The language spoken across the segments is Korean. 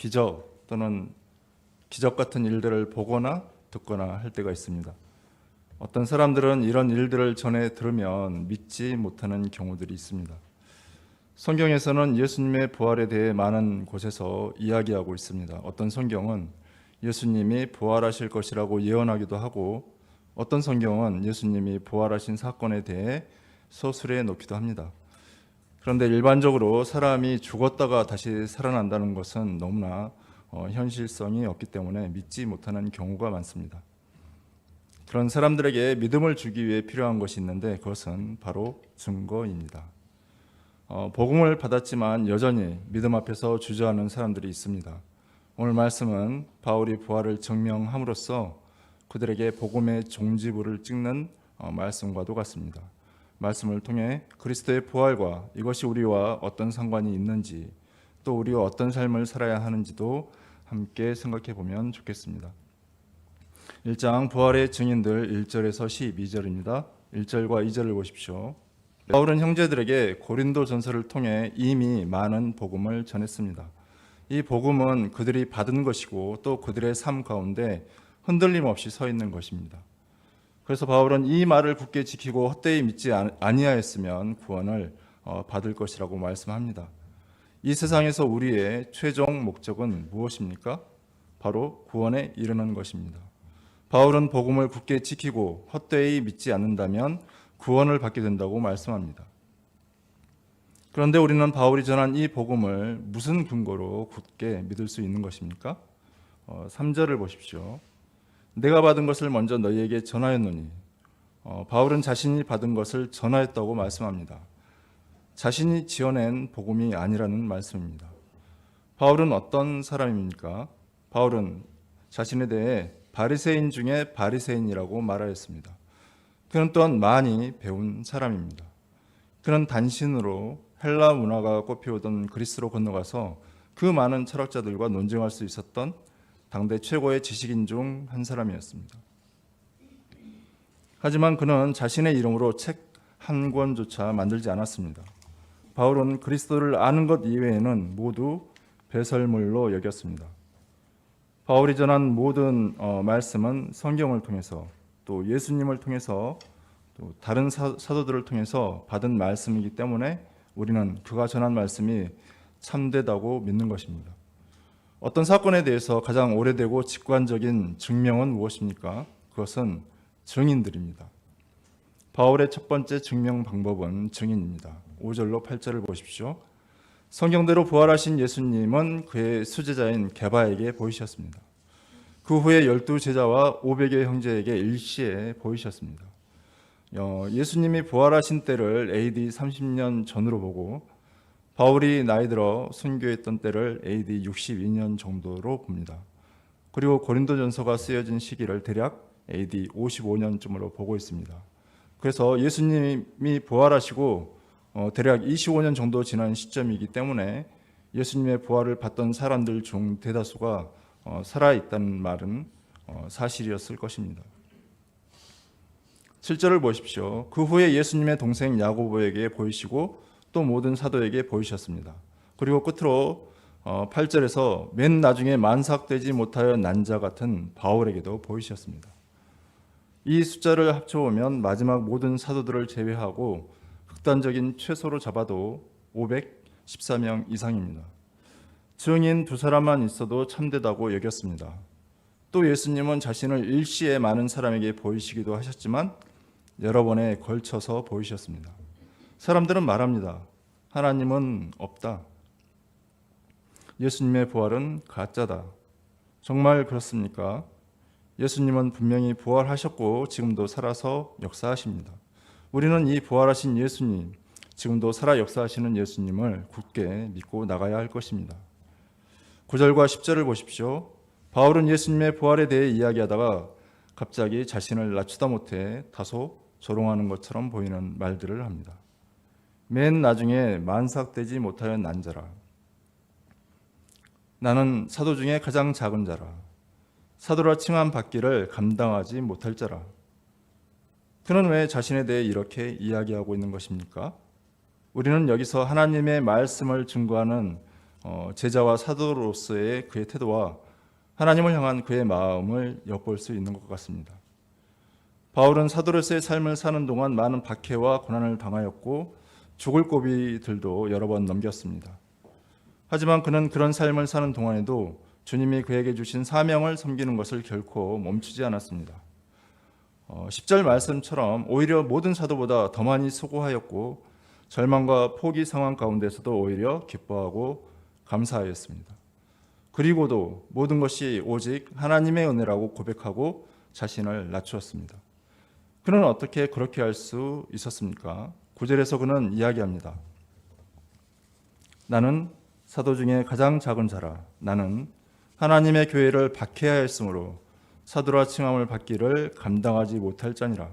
기적 또는 기적 같은 일들을 보거나 듣거나 할 때가 있습니다. 어떤 사람들은 이런 일들을 전해 들으면 믿지 못하는 경우들이 있습니다. 성경에서는 예수님의 부활에 대해 많은 곳에서 이야기하고 있습니다. 어떤 성경은 예수님이 부활하실 것이라고 예언하기도 하고, 어떤 성경은 예수님이 부활하신 사건에 대해 서술해 놓기도 합니다. 그런데 일반적으로 사람이 죽었다가 다시 살아난다는 것은 너무나 현실성이 없기 때문에 믿지 못하는 경우가 많습니다. 그런 사람들에게 믿음을 주기 위해 필요한 것이 있는데 그것은 바로 증거입니다. 복음을 받았지만 여전히 믿음 앞에서 주저하는 사람들이 있습니다. 오늘 말씀은 바울이 부활을 증명함으로써 그들에게 복음의 종지부를 찍는 말씀과도 같습니다. 말씀을 통해 그리스도의 부활과 이것이 우리와 어떤 상관이 있는지, 또 우리가 어떤 삶을 살아야 하는지도 함께 생각해 보면 좋겠습니다. 1장 부활의 증인들 1절에서 12절입니다. 1절과 2절을 보십시오. 바울은 형제들에게 고린도 전서를 통해 이미 많은 복음을 전했습니다. 이 복음은 그들이 받은 것이고 또 그들의 삶 가운데 흔들림 없이 서 있는 것입니다. 그래서 바울은 이 말을 굳게 지키고 헛되이 믿지 아니하였으면 구원을 받을 것이라고 말씀합니다. 이 세상에서 우리의 최종 목적은 무엇입니까? 바로 구원에 이르는 것입니다. 바울은 복음을 굳게 지키고 헛되이 믿지 않는다면 구원을 받게 된다고 말씀합니다. 그런데 우리는 바울이 전한 이 복음을 무슨 근거로 굳게 믿을 수 있는 것입니까? 3절을 보십시오. 내가 받은 것을 먼저 너희에게 전하였노니. 바울은 자신이 받은 것을 전하였다고 말씀합니다. 자신이 지어낸 복음이 아니라는 말씀입니다. 바울은 어떤 사람입니까? 바울은 자신에 대해 바리새인 중에 바리새인이라고 말하였습니다. 그는 또한 많이 배운 사람입니다. 그는 단신으로 헬라 문화가 꽃피우던 그리스로 건너가서 그 많은 철학자들과 논쟁할 수 있었던 당대 최고의 지식인 중 한 사람이었습니다. 하지만 그는 자신의 이름으로 책 한 권조차 만들지 않았습니다. 바울은 그리스도를 아는 것 이외에는 모두 배설물로 여겼습니다. 바울이 전한 모든 말씀은 성경을 통해서 또 예수님을 통해서 또 다른 사도들을 통해서 받은 말씀이기 때문에 우리는 그가 전한 말씀이 참되다고 믿는 것입니다. 어떤 사건에 대해서 가장 오래되고 직관적인 증명은 무엇입니까? 그것은 증인들입니다. 바울의 첫 번째 증명 방법은 증인입니다. 5절로 8절을 보십시오. 성경대로 부활하신 예수님은 그의 수제자인 게바에게 보이셨습니다. 그 후에 12제자와 500여 형제에게 일시에 보이셨습니다. 예수님이 부활하신 때를 AD 30년 전으로 보고 바울이 나이 들어 순교했던 때를 AD 62년 정도로 봅니다. 그리고 고린도전서가 쓰여진 시기를 대략 AD 55년쯤으로 보고 있습니다. 그래서 예수님이 부활하시고 대략 25년 정도 지난 시점이기 때문에 예수님의 부활을 받던 사람들 중 대다수가 살아있다는 말은 사실이었을 것입니다. 7절을 보십시오. 그 후에 예수님의 동생 야고보에게 보이시고 또 모든 사도에게 보이셨습니다. 그리고 끝으로 8절에서 맨 나중에 만삭되지 못하여 난 자 같은 바울에게도 보이셨습니다. 이 숫자를 합쳐보면 마지막 모든 사도들을 제외하고 극단적인 최소로 잡아도 514명 이상입니다. 증인 두 사람만 있어도 참되다고 여겼습니다. 또 예수님은 자신을 일시에 많은 사람에게 보이시기도 하셨지만 여러 번에 걸쳐서 보이셨습니다. 사람들은 말합니다. 하나님은 없다. 예수님의 부활은 가짜다. 정말 그렇습니까? 예수님은 분명히 부활하셨고 지금도 살아서 역사하십니다. 우리는 이 부활하신 예수님, 지금도 살아 역사하시는 예수님을 굳게 믿고 나가야 할 것입니다. 9절과 10절을 보십시오. 바울은 예수님의 부활에 대해 이야기하다가 갑자기 자신을 낮추다 못해 다소 조롱하는 것처럼 보이는 말들을 합니다. 맨 나중에 만삭되지 못하여 난 자라. 나는 사도 중에 가장 작은 자라. 사도라 칭함 받기를 감당하지 못할 자라. 그는 왜 자신에 대해 이렇게 이야기하고 있는 것입니까? 우리는 여기서 하나님의 말씀을 증거하는 제자와 사도로서의 그의 태도와 하나님을 향한 그의 마음을 엿볼 수 있는 것 같습니다. 바울은 사도로서의 삶을 사는 동안 많은 박해와 고난을 당하였고 죽을 고비들도 여러 번 넘겼습니다. 하지만 그는 그런 삶을 사는 동안에도 주님이 그에게 주신 사명을 섬기는 것을 결코 멈추지 않았습니다. 10절 말씀처럼 오히려 모든 사도보다 더 많이 수고하였고 절망과 포기 상황 가운데서도 오히려 기뻐하고 감사하였습니다. 그리고도 모든 것이 오직 하나님의 은혜라고 고백하고 자신을 낮추었습니다. 그는 어떻게 그렇게 할 수 있었습니까? 9절에서 그는 이야기합니다. 나는 사도 중에 가장 작은 자라. 나는 하나님의 교회를 박해하였으므로 사도라 칭함을 받기를 감당하지 못할 자니라.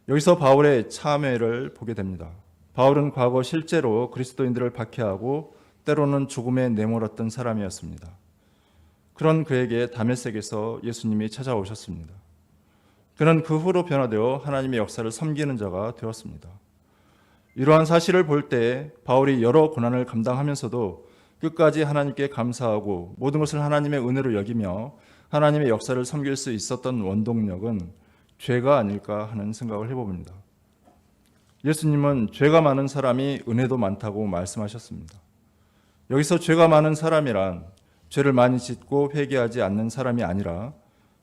여기서 바울의 참회를 보게 됩니다. 바울은 과거 실제로 그리스도인들을 박해하고 때로는 죽음에 내몰았던 사람이었습니다. 그런 그에게 다메섹에서 예수님이 찾아오셨습니다. 그는 그 후로 변화되어 하나님의 역사를 섬기는 자가 되었습니다. 이러한 사실을 볼 때 바울이 여러 고난을 감당하면서도 끝까지 하나님께 감사하고 모든 것을 하나님의 은혜로 여기며 하나님의 역사를 섬길 수 있었던 원동력은 죄가 아닐까 하는 생각을 해봅니다. 예수님은 죄가 많은 사람이 은혜도 많다고 말씀하셨습니다. 여기서 죄가 많은 사람이란 죄를 많이 짓고 회개하지 않는 사람이 아니라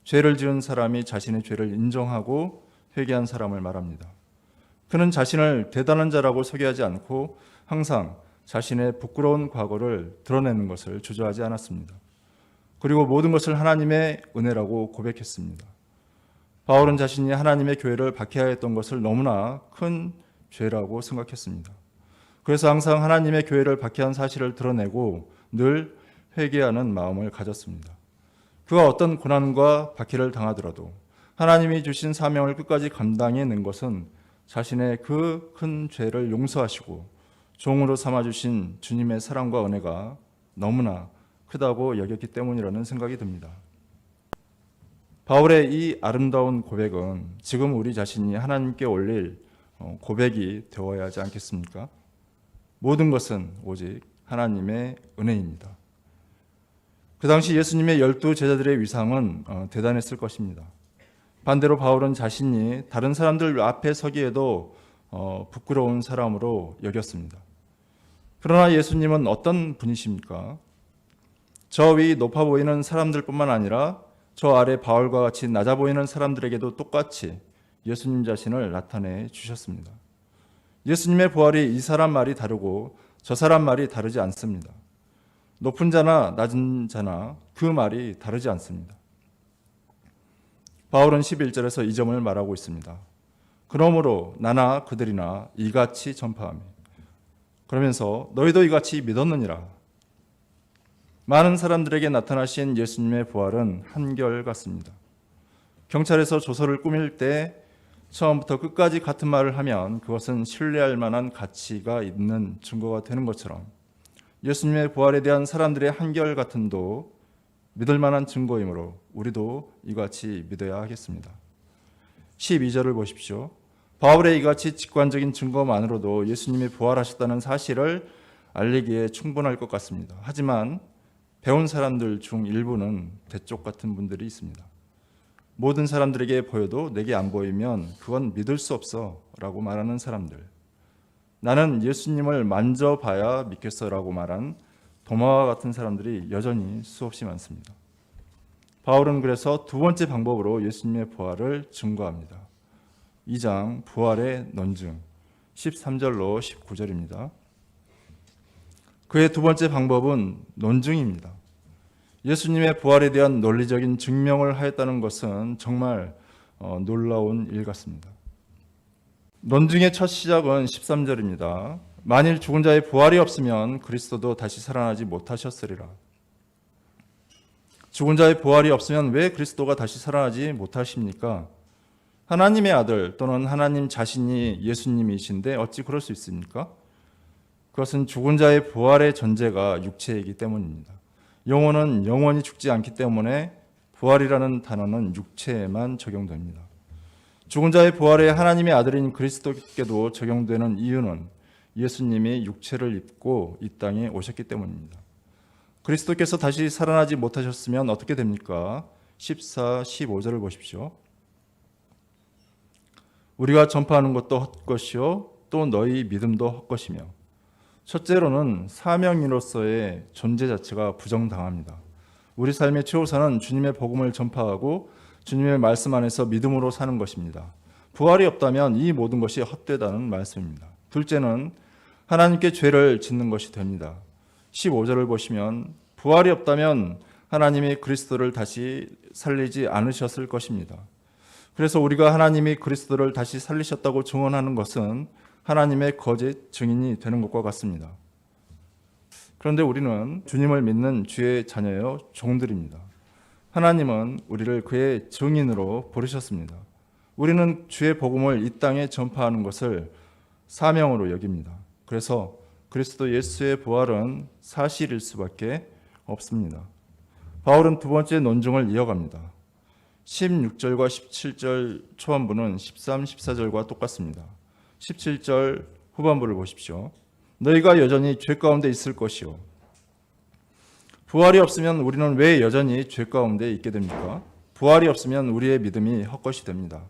죄를 지은 사람이 자신의 죄를 인정하고 회개한 사람을 말합니다. 그는 자신을 대단한 자라고 소개하지 않고 항상 자신의 부끄러운 과거를 드러내는 것을 주저하지 않았습니다. 그리고 모든 것을 하나님의 은혜라고 고백했습니다. 바울은 자신이 하나님의 교회를 박해하였던 것을 너무나 큰 죄라고 생각했습니다. 그래서 항상 하나님의 교회를 박해한 사실을 드러내고 늘 회개하는 마음을 가졌습니다. 그가 어떤 고난과 박해를 당하더라도 하나님이 주신 사명을 끝까지 감당해낸 것은 자신의 그 큰 죄를 용서하시고 종으로 삼아주신 주님의 사랑과 은혜가 너무나 크다고 여겼기 때문이라는 생각이 듭니다. 바울의 이 아름다운 고백은 지금 우리 자신이 하나님께 올릴 고백이 되어야 하지 않겠습니까? 모든 것은 오직 하나님의 은혜입니다. 그 당시 예수님의 12 제자들의 위상은 대단했을 것입니다. 반대로 바울은 자신이 다른 사람들 앞에 서기에도 부끄러운 사람으로 여겼습니다. 그러나 예수님은 어떤 분이십니까? 저 위 높아 보이는 사람들뿐만 아니라 저 아래 바울과 같이 낮아 보이는 사람들에게도 똑같이 예수님 자신을 나타내 주셨습니다. 예수님의 부활이 이 사람 말이 다르고 저 사람 말이 다르지 않습니다. 높은 자나 낮은 자나 그 말이 다르지 않습니다. 바울은 11절에서 이 점을 말하고 있습니다. 그러므로 나나 그들이나 이같이 전파하며 그러면서 너희도 이같이 믿었느니라. 많은 사람들에게 나타나신 예수님의 부활은 한결같습니다. 경찰에서 조서를 꾸밀 때 처음부터 끝까지 같은 말을 하면 그것은 신뢰할 만한 가치가 있는 증거가 되는 것처럼 예수님의 부활에 대한 사람들의 한결같음도 믿을 만한 증거이므로 우리도 이같이 믿어야 하겠습니다. 12절을 보십시오. 바울의 이같이 직관적인 증거만으로도 예수님이 부활하셨다는 사실을 알리기에 충분할 것 같습니다. 하지만 배운 사람들 중 일부는 대쪽 같은 분들이 있습니다. 모든 사람들에게 보여도 내게 안 보이면 그건 믿을 수 없어 라고 말하는 사람들. 나는 예수님을 만져봐야 믿겠어라고 말한 도마와 같은 사람들이 여전히 수없이 많습니다. 바울은 그래서 두 번째 방법으로 예수님의 부활을 증거합니다. 2장 부활의 논증 13절로 19절입니다. 그의 두 번째 방법은 논증입니다. 예수님의 부활에 대한 논리적인 증명을 하였다는 것은 정말 놀라운 일 같습니다. 논증의 첫 시작은 13절입니다. 만일 죽은 자의 부활이 없으면 그리스도도 다시 살아나지 못하셨으리라. 죽은 자의 부활이 없으면 왜 그리스도가 다시 살아나지 못하십니까? 하나님의 아들 또는 하나님 자신이 예수님이신데 어찌 그럴 수 있습니까? 그것은 죽은 자의 부활의 전제가 육체이기 때문입니다. 영혼은 영원히 죽지 않기 때문에 부활이라는 단어는 육체에만 적용됩니다. 죽은 자의 부활에 하나님의 아들인 그리스도께도 적용되는 이유는 예수님이 육체를 입고 이 땅에 오셨기 때문입니다. 그리스도께서 다시 살아나지 못하셨으면 어떻게 됩니까? 14, 15절을 보십시오. 우리가 전파하는 것도 헛것이요 또 너희 믿음도 헛것이며. 첫째로는 사명인으로서의 존재 자체가 부정당합니다. 우리 삶의 최우선은 주님의 복음을 전파하고 주님의 말씀 안에서 믿음으로 사는 것입니다. 부활이 없다면 이 모든 것이 헛되다는 말씀입니다. 둘째는 하나님께 죄를 짓는 것이 됩니다. 15절을 보시면 부활이 없다면 하나님이 그리스도를 다시 살리지 않으셨을 것입니다. 그래서 우리가 하나님이 그리스도를 다시 살리셨다고 증언하는 것은 하나님의 거짓 증인이 되는 것과 같습니다. 그런데 우리는 주님을 믿는 주의 자녀요 종들입니다. 하나님은 우리를 그의 증인으로 부르셨습니다. 우리는 주의 복음을 이 땅에 전파하는 것을 사명으로 여깁니다. 그래서 그리스도 예수의 부활은 사실일 수밖에 없습니다. 바울은 두 번째 논증을 이어갑니다. 16절과 17절 초반부는 13, 14절과 똑같습니다. 17절 후반부를 보십시오. 너희가 여전히 죄 가운데 있을 것이요. 부활이 없으면 우리는 왜 여전히 죄 가운데 있게 됩니까? 부활이 없으면 우리의 믿음이 헛것이 됩니다.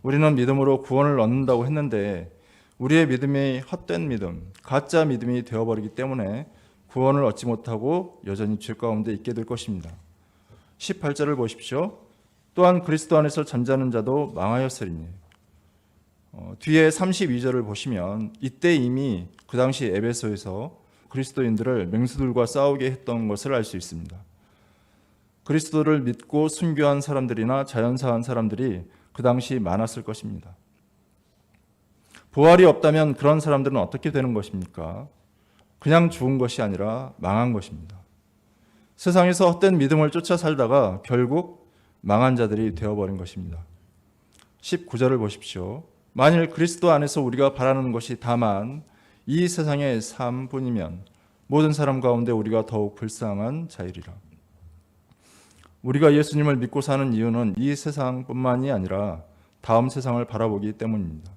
우리는 믿음으로 구원을 얻는다고 했는데 우리의 믿음이 헛된 믿음, 가짜 믿음이 되어버리기 때문에 구원을 얻지 못하고 여전히 죄 가운데 있게 될 것입니다. 18절을 보십시오. 또한 그리스도 안에서 잠자는 자도 망하였으리니. 뒤에 32절을 보시면 이때 이미 그 당시 에베소에서 그리스도인들을 맹수들과 싸우게 했던 것을 알 수 있습니다. 그리스도를 믿고 순교한 사람들이나 자연사한 사람들이 그 당시 많았을 것입니다. 부활이 없다면 그런 사람들은 어떻게 되는 것입니까? 그냥 죽은 것이 아니라 망한 것입니다. 세상에서 헛된 믿음을 쫓아 살다가 결국 망한 자들이 되어버린 것입니다. 19절을 보십시오. 만일 그리스도 안에서 우리가 바라는 것이 다만 이 세상의 삶뿐이면 모든 사람 가운데 우리가 더욱 불쌍한 자이리라. 우리가 예수님을 믿고 사는 이유는 이 세상뿐만이 아니라 다음 세상을 바라보기 때문입니다.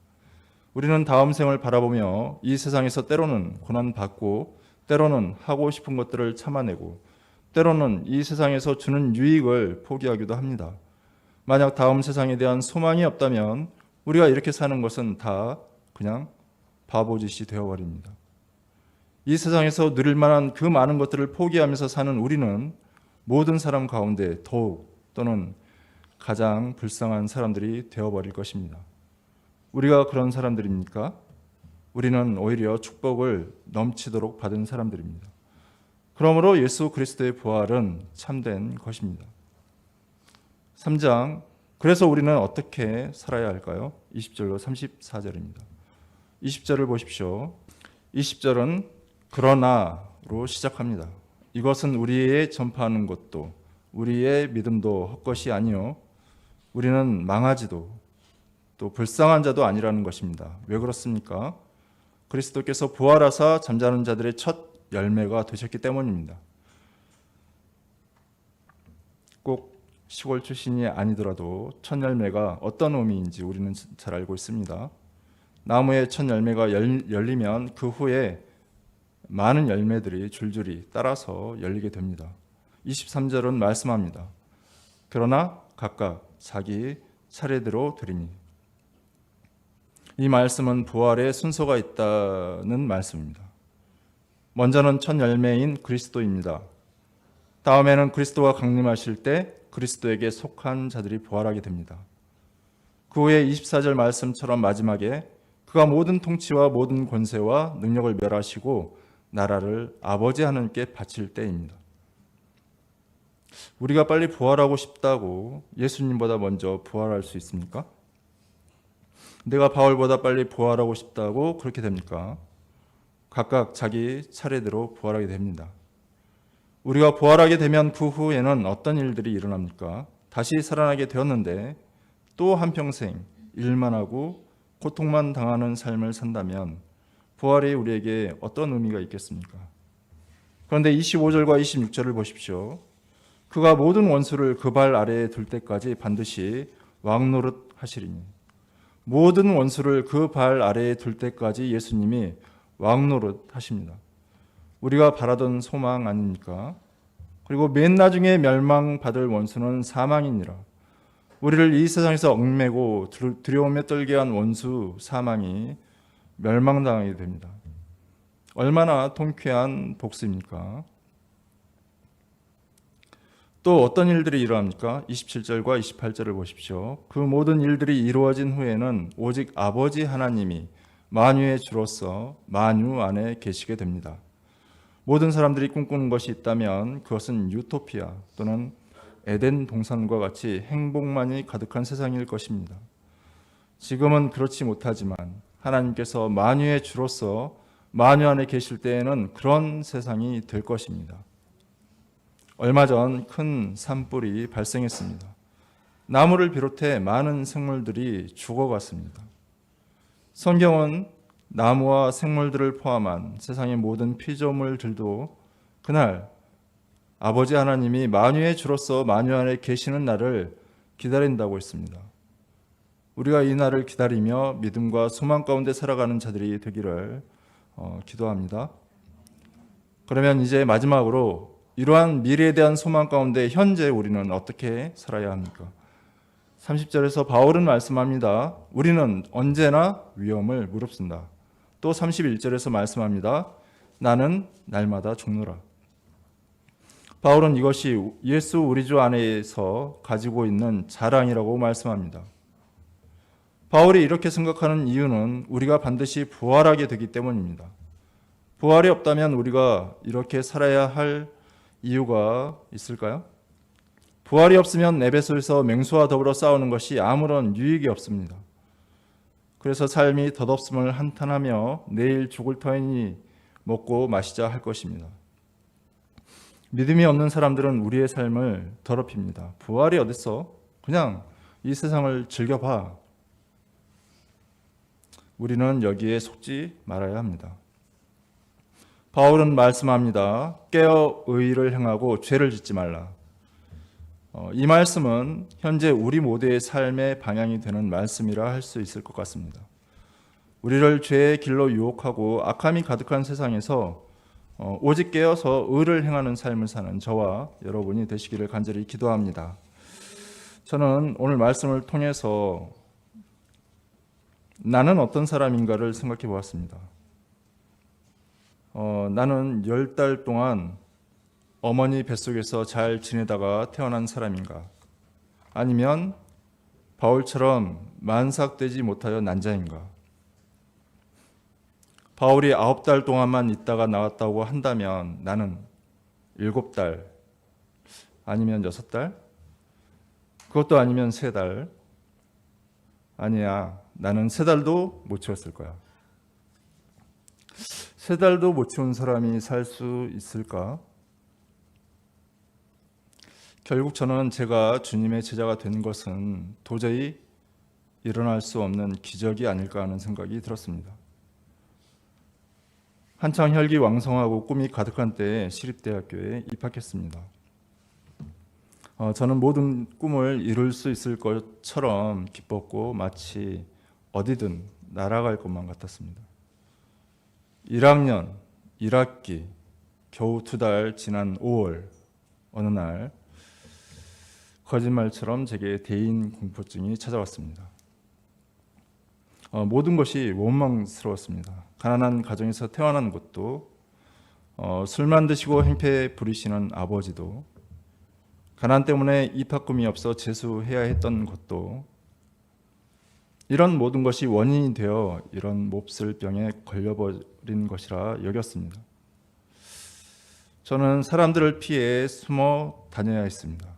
우리는 다음 생을 바라보며 이 세상에서 때로는 고난받고 때로는 하고 싶은 것들을 참아내고 때로는 이 세상에서 주는 유익을 포기하기도 합니다. 만약 다음 세상에 대한 소망이 없다면 우리가 이렇게 사는 것은 다 그냥 바보짓이 되어버립니다. 이 세상에서 누릴 만한 그 많은 것들을 포기하면서 사는 우리는 모든 사람 가운데 더욱 또는 가장 불쌍한 사람들이 되어버릴 것입니다. 우리가 그런 사람들입니까? 우리는 오히려 축복을 넘치도록 받은 사람들입니다. 그러므로 예수 그리스도의 부활은 참된 것입니다. 3장, 그래서 우리는 어떻게 살아야 할까요? 20절로 34절입니다. 20절을 보십시오. 20절은 그러나로 시작합니다. 이것은 우리의 전파하는 것도 우리의 믿음도 헛것이 아니요 우리는 망하지도 또 불쌍한 자도 아니라는 것입니다. 왜 그렇습니까? 그리스도께서 부활하사 잠자는 자들의 첫 열매가 되셨기 때문입니다. 꼭 시골 출신이 아니더라도 첫 열매가 어떤 의미인지 우리는 잘 알고 있습니다. 나무의 첫 열매가 열리면 그 후에 많은 열매들이 줄줄이 따라서 열리게 됩니다. 23절은 말씀합니다. 그러나 각각 자기 차례대로 드리니. 이 말씀은 부활의 순서가 있다는 말씀입니다. 먼저는 첫 열매인 그리스도입니다. 다음에는 그리스도가 강림하실 때 그리스도에게 속한 자들이 부활하게 됩니다. 그 후에 24절 말씀처럼 마지막에 그가 모든 통치와 모든 권세와 능력을 멸하시고 나라를 아버지 하나님께 바칠 때입니다. 우리가 빨리 부활하고 싶다고 예수님보다 먼저 부활할 수 있습니까? 내가 바울보다 빨리 부활하고 싶다고 그렇게 됩니까? 각각 자기 차례대로 부활하게 됩니다. 우리가 부활하게 되면 그 후에는 어떤 일들이 일어납니까? 다시 살아나게 되었는데 또 한평생 일만 하고 고통만 당하는 삶을 산다면 부활이 우리에게 어떤 의미가 있겠습니까? 그런데 25절과 26절을 보십시오. 그가 모든 원수를 그 발 아래에 둘 때까지 반드시 왕노릇 하시리니. 모든 원수를 그 발 아래에 둘 때까지 예수님이 왕노릇 하십니다. 우리가 바라던 소망 아닙니까? 그리고 맨 나중에 멸망받을 원수는 사망이니라. 우리를 이 세상에서 얽매고 두려움에 떨게 한 원수 사망이 멸망당하게 됩니다. 얼마나 통쾌한 복수입니까? 또 어떤 일들이 일어납니까? 27절과 28절을 보십시오. 그 모든 일들이 이루어진 후에는 오직 아버지 하나님이 만유의 주로서 만유 안에 계시게 됩니다. 모든 사람들이 꿈꾸는 것이 있다면 그것은 유토피아 또는 에덴 동산과 같이 행복만이 가득한 세상일 것입니다. 지금은 그렇지 못하지만 하나님께서 만유의 주로서 만유 안에 계실 때에는 그런 세상이 될 것입니다. 얼마 전 큰 산불이 발생했습니다. 나무를 비롯해 많은 생물들이 죽어갔습니다. 성경은 나무와 생물들을 포함한 세상의 모든 피조물들도 그날 아버지 하나님이 만유의 주로서 만유 안에 계시는 날을 기다린다고 했습니다. 우리가 이 날을 기다리며 믿음과 소망 가운데 살아가는 자들이 되기를 기도합니다. 그러면 이제 마지막으로 이러한 미래에 대한 소망 가운데 현재 우리는 어떻게 살아야 합니까? 30절에서 바울은 말씀합니다. 우리는 언제나 위험을 무릅쓴다. 또 31절에서 말씀합니다. 나는 날마다 죽노라. 바울은 이것이 예수 우리 주 안에서 가지고 있는 자랑이라고 말씀합니다. 바울이 이렇게 생각하는 이유는 우리가 반드시 부활하게 되기 때문입니다. 부활이 없다면 우리가 이렇게 살아야 할 이유가 있을까요? 부활이 없으면 에베소에서 맹수와 더불어 싸우는 것이 아무런 유익이 없습니다. 그래서 삶이 덧없음을 한탄하며 내일 죽을 터이니 먹고 마시자 할 것입니다. 믿음이 없는 사람들은 우리의 삶을 더럽힙니다. 부활이 어딨어? 그냥 이 세상을 즐겨봐. 우리는 여기에 속지 말아야 합니다. 바울은 말씀합니다. 깨어 의를 행하고 죄를 짓지 말라. 이 말씀은 현재 우리 모두의 삶의 방향이 되는 말씀이라 할 수 있을 것 같습니다. 우리를 죄의 길로 유혹하고 악함이 가득한 세상에서 오직 깨어서 의를 행하는 삶을 사는 저와 여러분이 되시기를 간절히 기도합니다. 저는 오늘 말씀을 통해서 나는 어떤 사람인가를 생각해 보았습니다. 나는 10달 동안 어머니 뱃속에서 잘 지내다가 태어난 사람인가? 아니면 바울처럼 만삭되지 못하여 난 자인가? 바울이 9달 동안만 있다가 나왔다고 한다면 나는 7달 아니면 6달? 그것도 아니면 3달? 아니야, 나는 3달도 못 채웠을 거야. 3달도 못 채운 사람이 살 수 있을까? 결국 저는 제가 주님의 제자가 된 것은 도저히 일어날 수 없는 기적이 아닐까 하는 생각이 들었습니다. 한창 혈기왕성하고 꿈이 가득한 때에 시립대학교에 입학했습니다. 저는 모든 꿈을 이룰 수 있을 것처럼 기뻤고 마치 어디든 날아갈 것만 같았습니다. 1학년 1학기 겨우 2달 지난 5월 어느 날 거짓말처럼 제게 대인 공포증이 찾아왔습니다. 모든 것이 원망스러웠습니다. 가난한 가정에서 태어난 것도, 술만 드시고 행패 부리시는 아버지도, 가난 때문에 입학금이 없어 재수해야 했던 것도, 이런 모든 것이 원인이 되어 이런 몹쓸 병에 걸려버린 것이라 여겼습니다. 저는 사람들을 피해 숨어 다녀야 했습니다.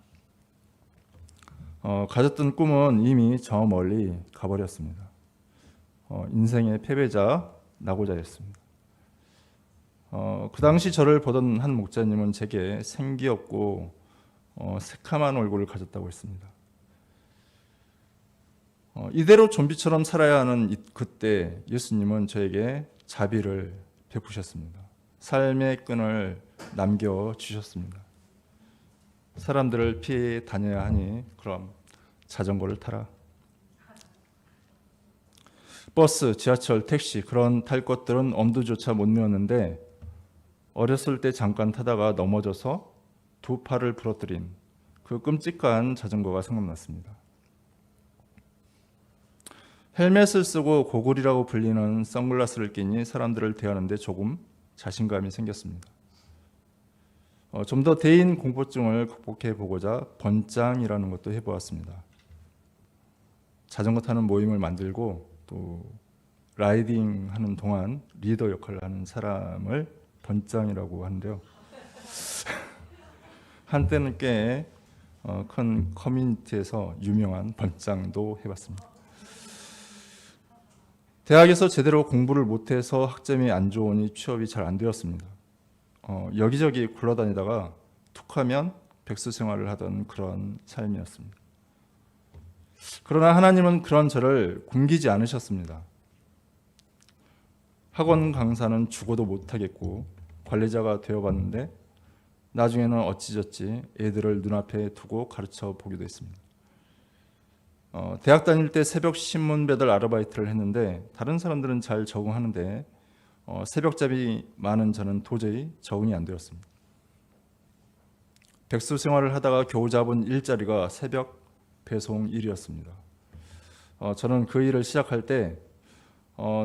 가졌던 꿈은 이미 저 멀리 가버렸습니다. 인생의 패배자, 낙오자였습니다. 그 당시 저를 보던 한 목자님은 제게 생기 없고 새카만 얼굴을 가졌다고 했습니다. 이대로 좀비처럼 살아야 하는 그때 예수님은 저에게 자비를 베푸셨습니다. 삶의 끈을 남겨주셨습니다. 사람들을 피해 다녀야 하니 그럼 자전거를 타라. 버스, 지하철, 택시 그런 탈 것들은 엄두조차 못 내었는데 어렸을 때 잠깐 타다가 넘어져서 두 팔을 부러뜨린 그 끔찍한 자전거가 생각났습니다. 헬멧을 쓰고 고글이라고 불리는 선글라스를 끼니 사람들을 대하는데 조금 자신감이 생겼습니다. 좀 더 대인 공포증을 극복해 보고자 번장이라는 것도 해보았습니다. 자전거 타는 모임을 만들고 또 라이딩 하는 동안 리더 역할을 하는 사람을 번장이라고 하는데요. 한때는 꽤 큰 커뮤니티에서 유명한 번장도 해봤습니다. 대학에서 제대로 공부를 못해서 학점이 안 좋으니 취업이 잘 안 되었습니다. 여기저기 굴러다니다가 툭하면 백수 생활을 하던 그런 삶이었습니다. 그러나 하나님은 그런 저를 굶기지 않으셨습니다. 학원 강사는 죽어도 못하겠고 관리자가 되어봤는데 나중에는 어찌저찌 애들을 눈앞에 두고 가르쳐 보기도 했습니다. 대학 다닐 때 새벽 신문 배달 아르바이트를 했는데 다른 사람들은 잘 적응하는데 새벽잡이 많은 저는 도저히 적응이 안 되었습니다. 백수 생활을 하다가 겨우 잡은 일자리가 새벽 배송 일이었습니다. 저는 그 일을 시작할 때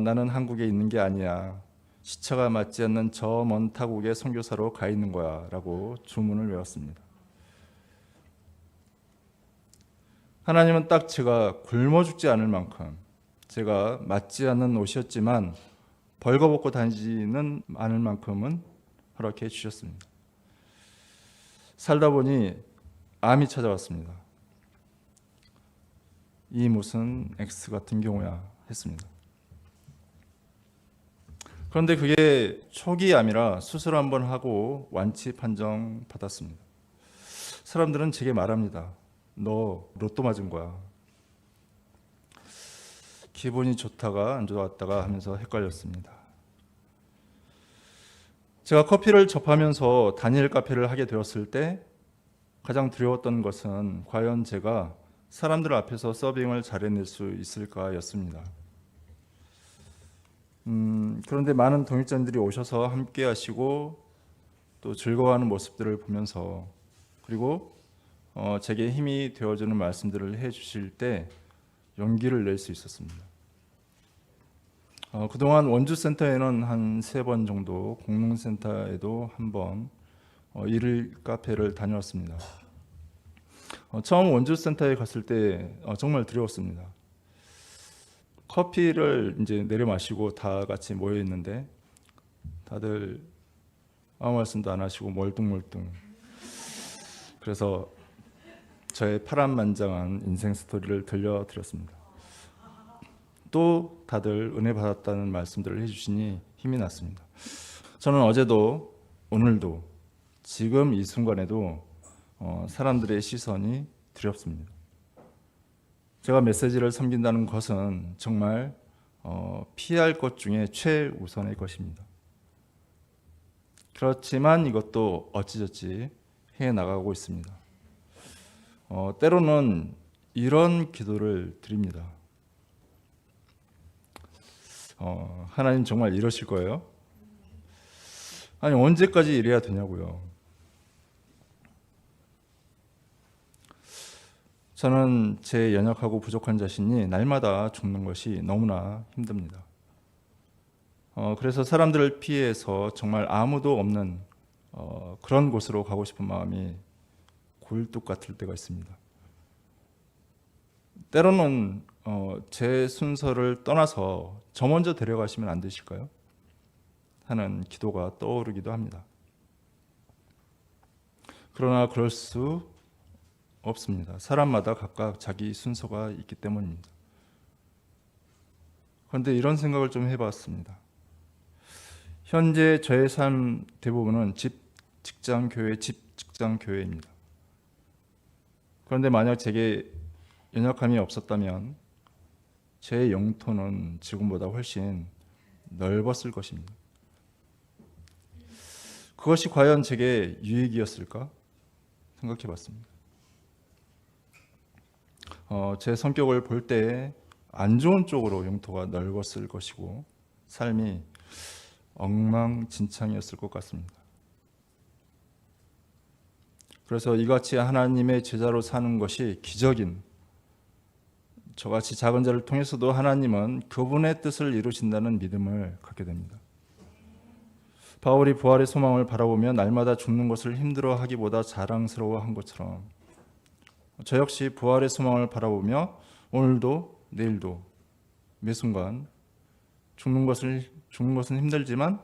나는 한국에 있는 게 아니야. 시차가 맞지 않는 저 먼 타국에 선교사로 가 있는 거야 라고 주문을 외웠습니다. 하나님은 딱 제가 굶어 죽지 않을 만큼 제가 맞지 않는 옷이었지만 벌거벗고 다니지는 않을 만큼은 허락해 주셨습니다. 살다 보니 암이 찾아왔습니다. 이 무슨 X 같은 경우야 했습니다. 그런데 그게 초기 암이라 수술 한번 하고 완치 판정 받았습니다. 사람들은 제게 말합니다. 너 로또 맞은 거야. 기분이 좋다가 안 좋았다가 하면서 헷갈렸습니다. 제가 커피를 접하면서 다니엘 카페를 하게 되었을 때 가장 두려웠던 것은 과연 제가 사람들 앞에서 서빙을 잘해낼 수 있을까였습니다. 그런데 많은 동역자님들이 오셔서 함께 하시고 또 즐거워하는 모습들을 보면서 그리고 제게 힘이 되어주는 말씀들을 해주실 때 용기를 낼 수 있었습니다. 그동안 원주센터에는 한 3번 정도, 공릉센터에도 한 번 일일 카페를 다녀왔습니다. 처음 원주센터에 갔을 때 정말 두려웠습니다. 커피를 이제 내려 마시고 다 같이 모여 있는데 다들 아무 말씀도 안 하시고 멀뚱멀뚱. 그래서 저의 파란만장한 인생 스토리를 들려드렸습니다. 또 다들 은혜 받았다는 말씀들을 해주시니 힘이 났습니다. 저는 어제도 오늘도 지금 이 순간에도 사람들의 시선이 두렵습니다. 제가 메시지를 섬긴다는 것은 정말 피할 것 중에 최우선의 것입니다. 그렇지만 이것도 어찌저찌 해나가고 있습니다. 때로는 이런 기도를 드립니다. 하나님 정말 이러실 거예요? 아니 언제까지 이래야 되냐고요. 저는 제 연약하고 부족한 자신이 날마다 죽는 것이 너무나 힘듭니다. 그래서 사람들을 피해서 정말 아무도 없는 그런 곳으로 가고 싶은 마음이 굴뚝 같을 때가 있습니다. 때로는 제 순서를 떠나서 저 먼저 데려가시면 안 되실까요? 하는 기도가 떠오르기도 합니다. 그러나 그럴 수 없습니다. 사람마다 각각 자기 순서가 있기 때문입니다. 그런데 이런 생각을 좀 해봤습니다. 현재 저의 삶 대부분은 집, 직장, 교회, 집, 직장, 교회입니다. 그런데 만약 제게 연약함이 없었다면 제 영토는 지금보다 훨씬 넓었을 것입니다. 그것이 과연 제게 유익이었을까 생각해 봤습니다. 제 성격을 볼 때 안 좋은 쪽으로 영토가 넓었을 것이고 삶이 엉망진창이었을 것 같습니다. 그래서 이같이 하나님의 제자로 사는 것이 기적인, 저같이 작은 자를 통해서도 하나님은 그분의 뜻을 이루신다는 믿음을 갖게 됩니다. 바울이 부활의 소망을 바라보며 날마다 죽는 것을 힘들어하기보다 자랑스러워한 것처럼 저 역시 부활의 소망을 바라보며 오늘도 내일도 매 순간 죽는 것은 힘들지만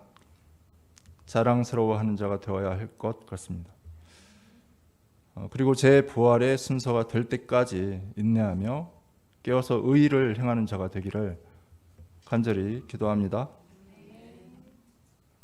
자랑스러워하는 자가 되어야 할 것 같습니다. 그리고 제 부활의 순서가 될 때까지 인내하며 깨어서 의의를 행하는 자가 되기를 간절히 기도합니다.